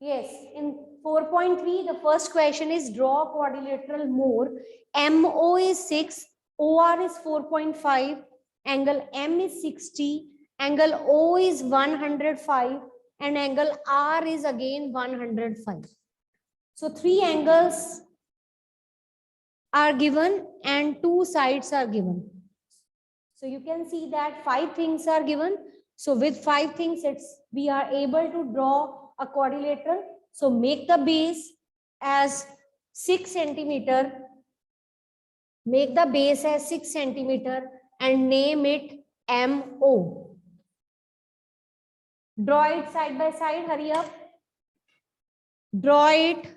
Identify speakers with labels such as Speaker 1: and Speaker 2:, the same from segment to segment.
Speaker 1: Yes, in 4.3, the first question is draw quadrilateral more. MO is 6, OR is 4.5, angle M is 60, angle O is 105, and angle R is again 105. So three angles are given and two sides are given. So you can see that 5 things are given. So with 5 things, we are able to draw a quadrilateral. So make the base as 6 centimeter. Make the base as 6 centimeter and name it MO. Draw it side by side. Hurry up. Draw it.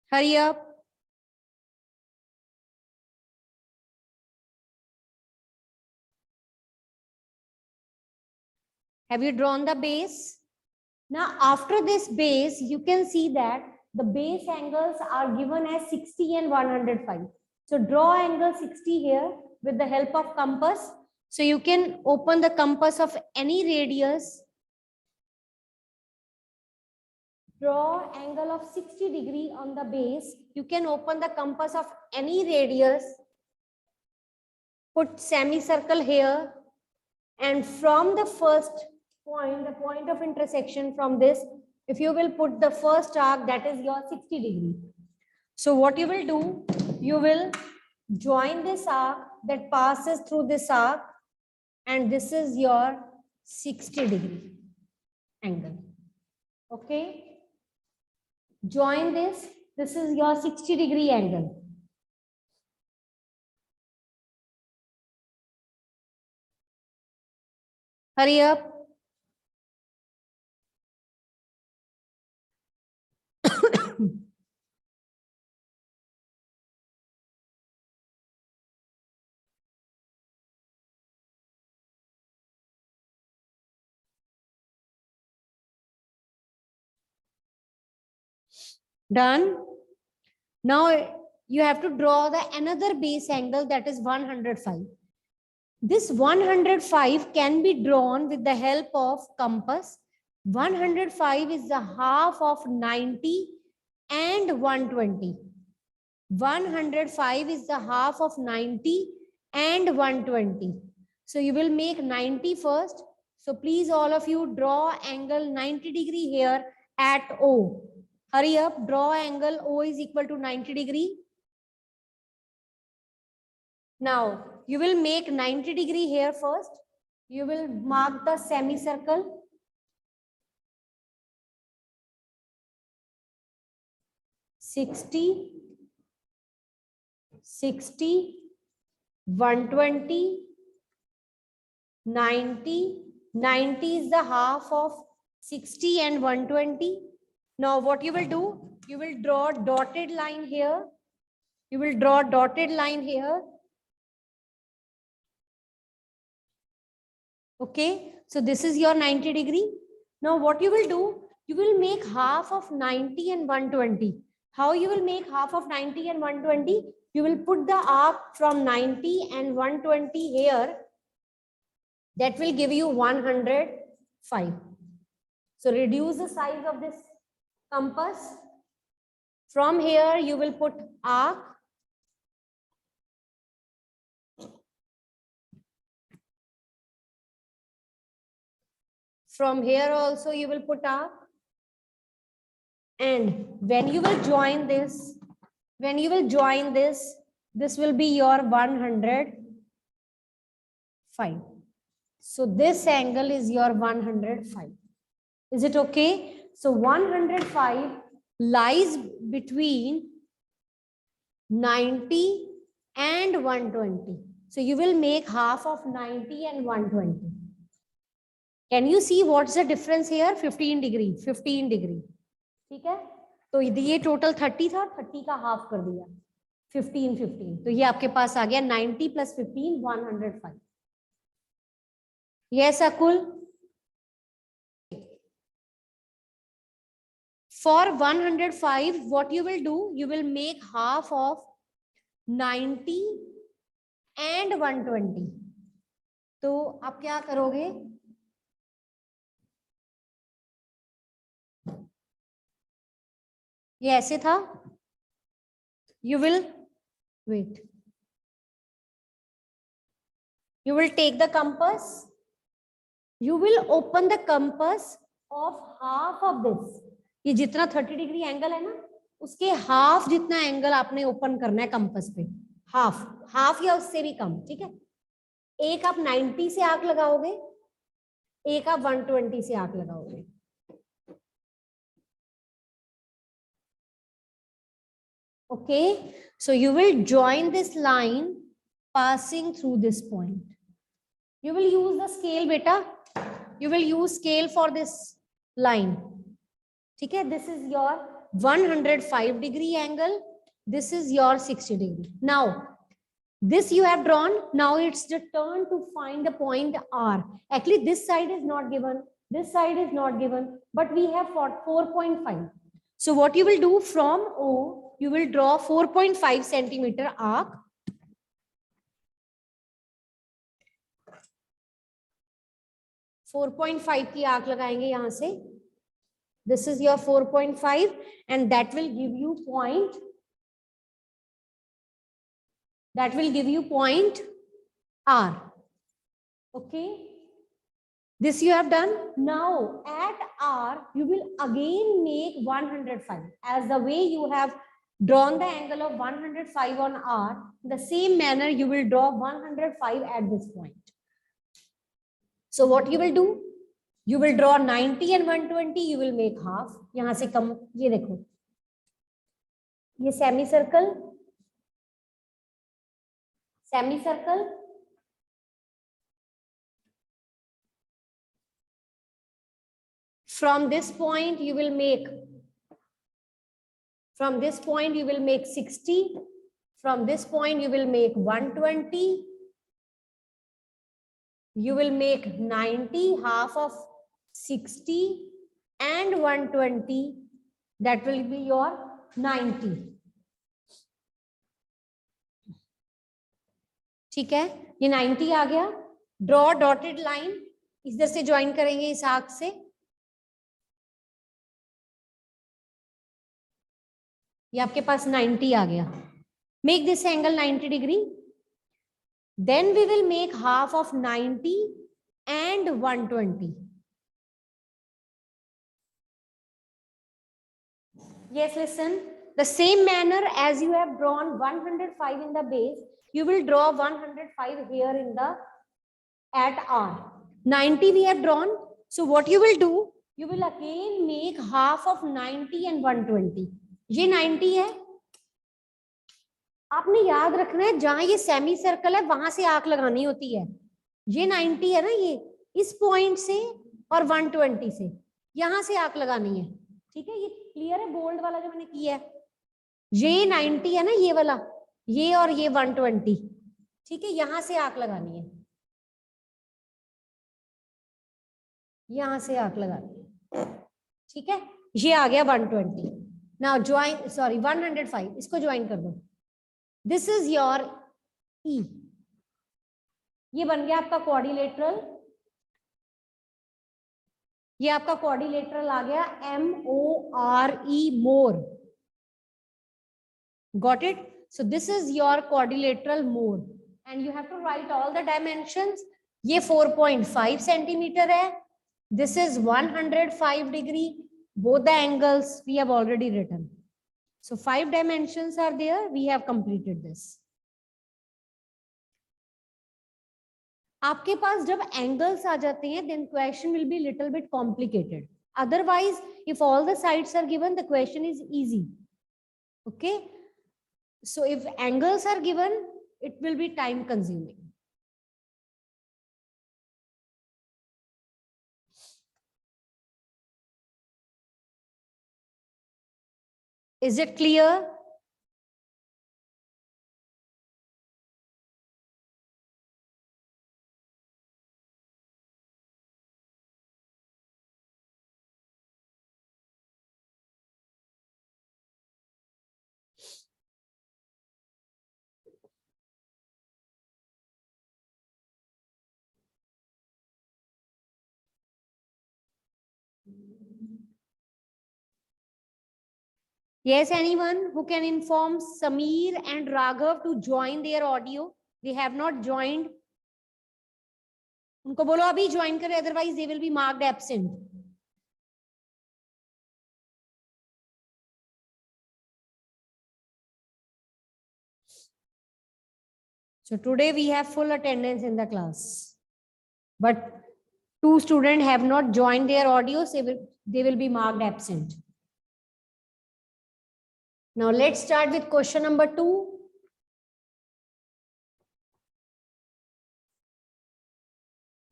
Speaker 1: Hurry up. Have you drawn the base? Now, after this base, you can see that the base angles are given as 60 and 105. So draw angle 60 here with the help of compass. So you can open the compass of any radius. Draw angle of 60 degree on the base. You can open the compass of any radius. Put semicircle here. And from the first point, the point of intersection from this, if you will put the first arc, that is your 60 degree. So what you will do, you will join this arc that passes through this arc, and this is your 60 degree angle. Okay. Join this. This is your 60 degree angle. Hurry up. Done. Now you have to draw the another base angle, that is 105. This 105 can be drawn with the help of compass. 105 is the half of 90 and 120. 105 is the half of 90 and 120. So you will make 90 first. So please all of you draw angle 90 degree here at O. Hurry up, draw angle O is equal to 90 degree. Now, you will make 90 degree here first. You will mark the semicircle. 60, 60, 120, 90. 90 is the half of 60 and 120. Now, what you will do? You will draw a dotted line here. You will draw a dotted line here. Okay, so this is your 90 degree. Now what you will do, you will make half of 90 and 120. How you will make half of 90 and 120? You will put the arc from 90 and 120 here. That will give you 105. So reduce the size of this compass. From here, you will put arc. From here also you will put arc. And when you will join this, this will be your 105. So this angle is your 105. Is it okay? So 105 lies between 90 and 120. So you will make half of 90 and 120. Can you see what's the difference here? 15 degree, 15 degree. ठीक है? तो ये total 30 था, 30 का half कर दिया, 15, 15. तो ये आपके पास आ गया 90 plus 15, 105. Yes, Akul. For 105, what you will do? You will make half of 90 and 120। तो आप क्या करोगे, ये ऐसे था, you will wait, you will take the compass, you will open the compass of half of this, ये जितना 30 degree angle है ना, उसके हाफ जितना एंगल आपने ओपन करना है कंपास पे, हाफ, हाफ या उससे भी कम, ठीक है। एक आप 90 से आंख लगाओगे, एक आप 120 से आंख लगाओगे। Okay, so you will join this line passing through this point. You will use the scale, beta. You will use scale for this line. Okay, this is your 105 degree angle. This is your 60 degree. Now, this you have drawn. Now it's the turn to find the point R. Actually, this side is not given. This side is not given, but we have 4.5. So what you will do from O, you will draw 4.5 centimeter arc. .5 की arc लगाएंगे यहाँ से. This is your 4.5 and that will give you point. That will give you point R. Okay. This you have done. Now at R, you will again make 105. As the way you have drawn the angle of 105 on R, the same manner you will draw 105 at this point. So what you will do? You will draw 90 and 120, you will make half. यहाँ से कम, ये देखो, ये semicircle, semicircle. From this point you will make, from this point you will make 60. From this point you will make 120. You will make 90, half of 60 and 120. That will be your 90. ठीक है, ये 90 आ गया. Draw dotted line, इधर से join करेंगे इस arc से. ये आपके पास 90 आ गया. Make this angle 90 degree. Then we will make half of 90 and 120. Yes, listen. The same manner as you have drawn 105 in the base, you will draw 105 here in the at R. 90 we have drawn. So what you will do? You will again make half of 90 and 120. ये 90 है. आपने याद रखना है जहां ये semi circle है वहां से आंख लगानी होती है. ये 90 है ना, ये इस पॉइंट से और 120 से यहां से आंख लगानी है. ठीक है, ये क्लियर है बोल्ड वाला जो मैंने किया है. ये 90 है ना, ये वाला, ये और ये 120. ठीक है, यहां से आंख लगानी है, यहां से आंख लगानी है. ठीक है, ये आ गया 120. नाउ ज्वाइन, सॉरी 105, इसको ज्वाइन कर दो. दिस इज योर ई. ये बन गया आपका क्वाड्रिलेटरल. ये आपका क्वाड्रिलेटरल आ गया MORE, MORE. Got it? So this is your quadrilateral MORE and you have to write all the dimensions. ये 4.5 सेंटीमीटर है. This is 105 degree. Both the angles we have already written. So 5 dimensions are there. We have completed this. आपके पास जब angles आ जाते हैं, then question will be little bit complicated. Otherwise, if all the sides are given, the question is easy. Okay. So if angles are given, it will be time consuming. Is it clear? Yes, anyone who can inform Sameer and Raghav to join their audio? They have not joined. उनको बोलो अभी join करें, otherwise they will be marked absent. So today we have full attendance in the class, but 2 students have not joined their audio, so they will be marked absent. Now let's start with question number 2.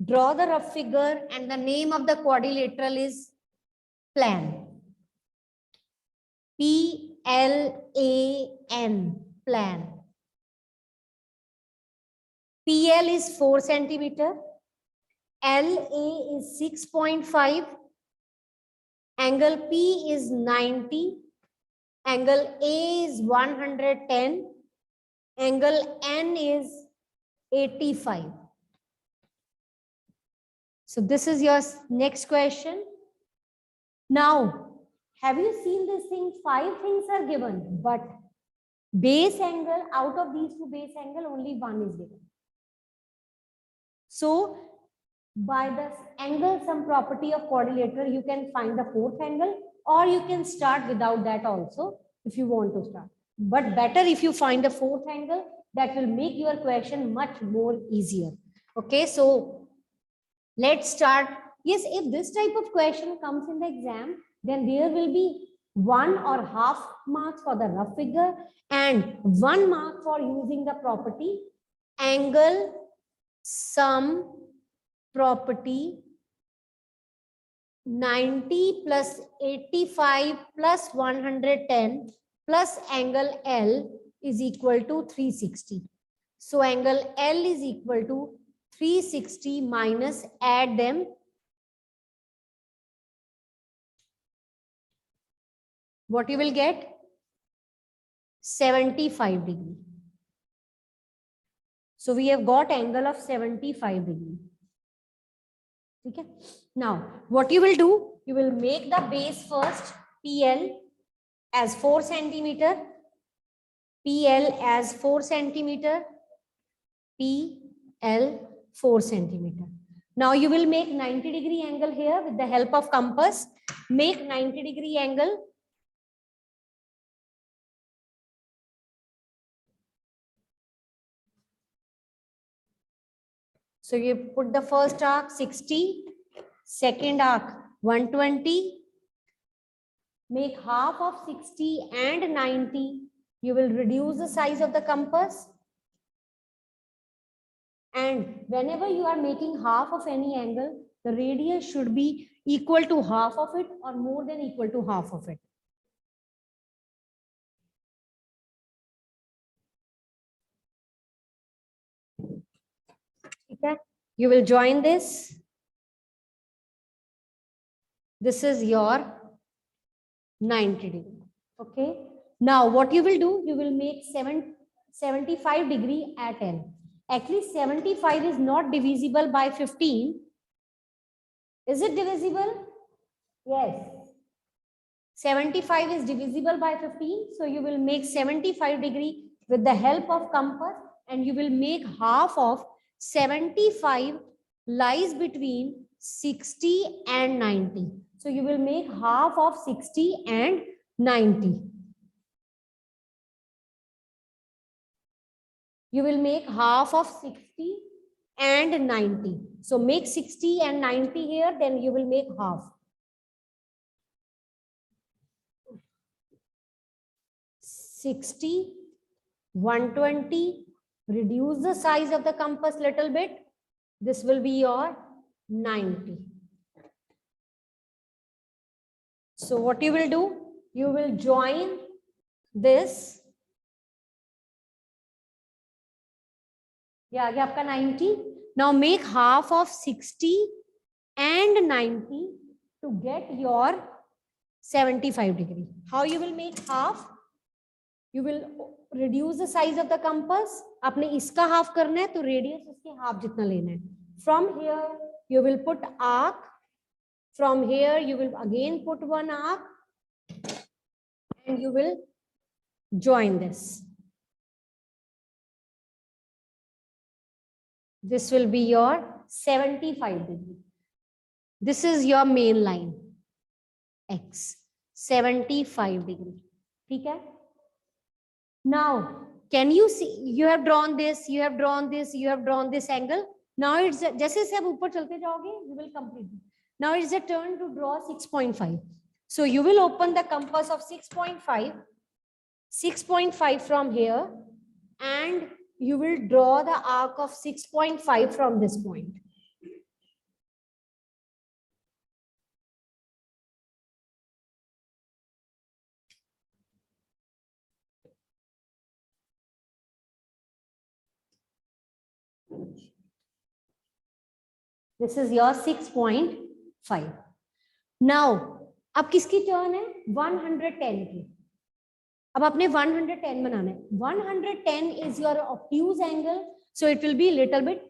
Speaker 1: Draw the rough figure and the name of the quadrilateral is plan. P-L-A-N, plan. PL is 4 centimeter. LA is 6.5. Angle P is 90. Angle A is 110. Angle N is 85. So this is your next question. Now, have you seen this thing? 5 things are given, but base angle, out of these 2 base angle, only 1 is given. So by the angle sum property of quadrilateral, you can find the 4th angle, or you can start without that also if you want to start. But better if you find the 4th angle, that will make your question much more easier. Okay, so let's start. Yes, if this type of question comes in the exam, then there will be 1 or half marks for the rough figure and 1 mark for using the property angle sum property 90 plus 85 plus 110 plus angle L is equal to 360. So angle L is equal to 360 minus, add them. What you will get? 75 degree. So we have got angle of 75 degree. Okay. Now, what you will do? You will make the base first, PL as 4 centimeter, PL as 4 centimeter, PL 4 centimeter. Now you will make 90 degree angle here with the help of compass. Make 90 degree angle. So you put the first arc 60, second arc 120. Make half of 60 and 90. You will reduce the size of the compass. And whenever you are making half of any angle, the radius should be equal to half of it or more than equal to half of it. Okay. You will join this. This is your 90 degree. Okay. Now what you will do, you will make 75 degree at L. Actually 75 is not divisible by 15. Is it divisible? Yes. 75 is divisible by 15. So you will make 75 degree with the help of compass, and you will make half of 75 lies between 60 and 90. So you will make half of 60 and 90. You will make half of 60 and 90. So make 60 and 90 here, then you will make half. 60, 120, reduce the size of the compass little bit. This will be your 90. So what you will do? You will join this. Yeah, आपका 90. Now make half of 60 and 90 to get your 75 degree. How you will make half? You will reduce the size of the compass. आपने इसका half करना है तो radius उसके half जितना लेना है. From here you will put arc. From here you will again put one arc. and you will join this. This will be your 75 degree. This is your main line, X, 75 degree. Okay? Now, can you see, you have drawn this, you have drawn this, you have drawn this angle. Now it's, जैसे से आप ऊपर चलते जाओगे, you will complete it. Now it's a turn to draw 6.5. So you will open the compass of 6.5 from here, and you will draw the arc of 6.5 from this point. This is your 6.5. Now, अब किसकी turn है? 110 की. अब आपने 110 बनाना है. 110 is your obtuse angle, so it will be little bit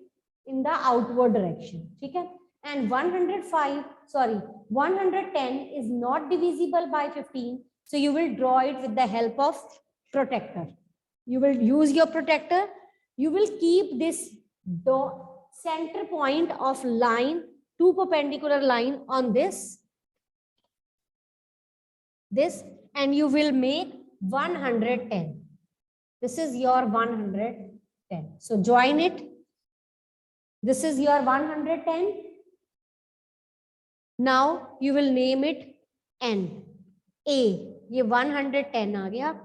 Speaker 1: in the outward direction. ठीक है? And 110 is not divisible by 15, so you will draw it with the help of protractor. You will use your protractor. You will keep this center point of line, two perpendicular line on this, and you will make 110. This is your 110. So join it. This is your 110. Now you will name it N. A. ये 110 आ गया.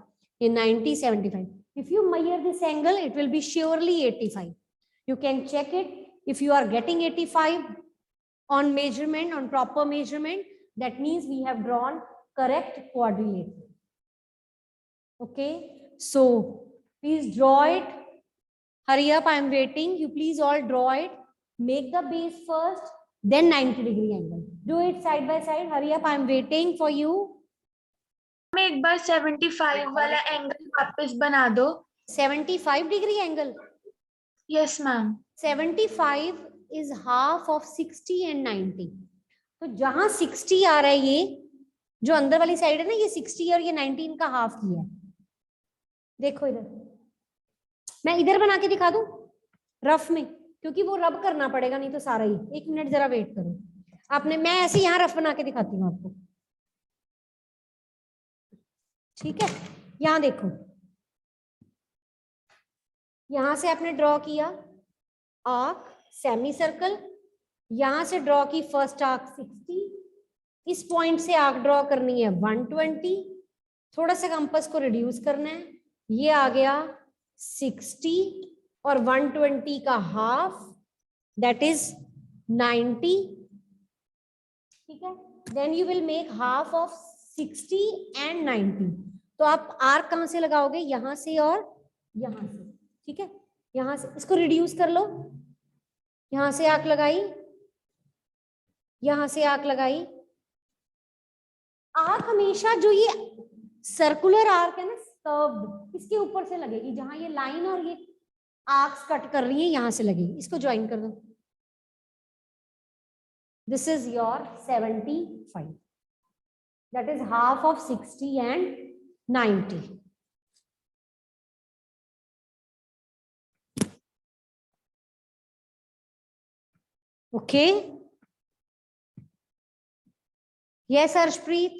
Speaker 1: ये 90, 75. If you measure this angle, it will be surely 85. You can check it. If you are getting 85 on measurement, on proper measurement, that means we have drawn correct quadrilateral. Okay, so please draw it. Hurry up, I am waiting. You please all draw it. Make the base first, then 90 degree angle. Do it side by side. Hurry up, I am waiting for you.
Speaker 2: एक बार 75 वाला angle वापस बना दो.
Speaker 1: 75 degree angle.
Speaker 2: Yes, ma'am.
Speaker 1: 75 is half of 60 and 90. तो जहां 60 आ रहा है, ये जो अंदर वाली साइड है ना, ये 60 और ये 19 का हाफ किया है. देखो इधर, मैं इधर बना के दिखा दूं रफ में, क्योंकि वो रब करना पड़ेगा नहीं तो सारा ही. एक मिनट जरा वेट करो आपने. मैं ऐसे यहाँ रफ बना के दिखाती हूँ आपको. ठीक है, यहाँ देखो, यहां से आपने ड्रॉ किया आर्क, सेमी सर्कल. यहां से ड्रॉ की फर्स्ट आर्क 60. इस पॉइंट से आर्क ड्रॉ करनी है 120. थोड़ा सा कंपास को रिड्यूस करना है. ये आ गया 60 और 120 का हाफ, दैट इज 90. ठीक है, then you will make half of 60 and 90. तो आप आर्क कहां से लगाओगे? यहां से और यहां से. ठीक है, यहां से इसको रिड्यूस कर लो. यहां से आर्क लगाई, यहां से आर्क लगाई. आर्क हमेशा जो ये सर्कुलर आर्क है ना, कर्व्ड, इसके ऊपर से लगेगी. जहां ये लाइन और ये आर्क्स कट कर रही है, यहां से लगेगी. इसको ज्वाइन कर दो. This is your 75. That is half of 60 and 90. Okay. Yes, Arshpreet.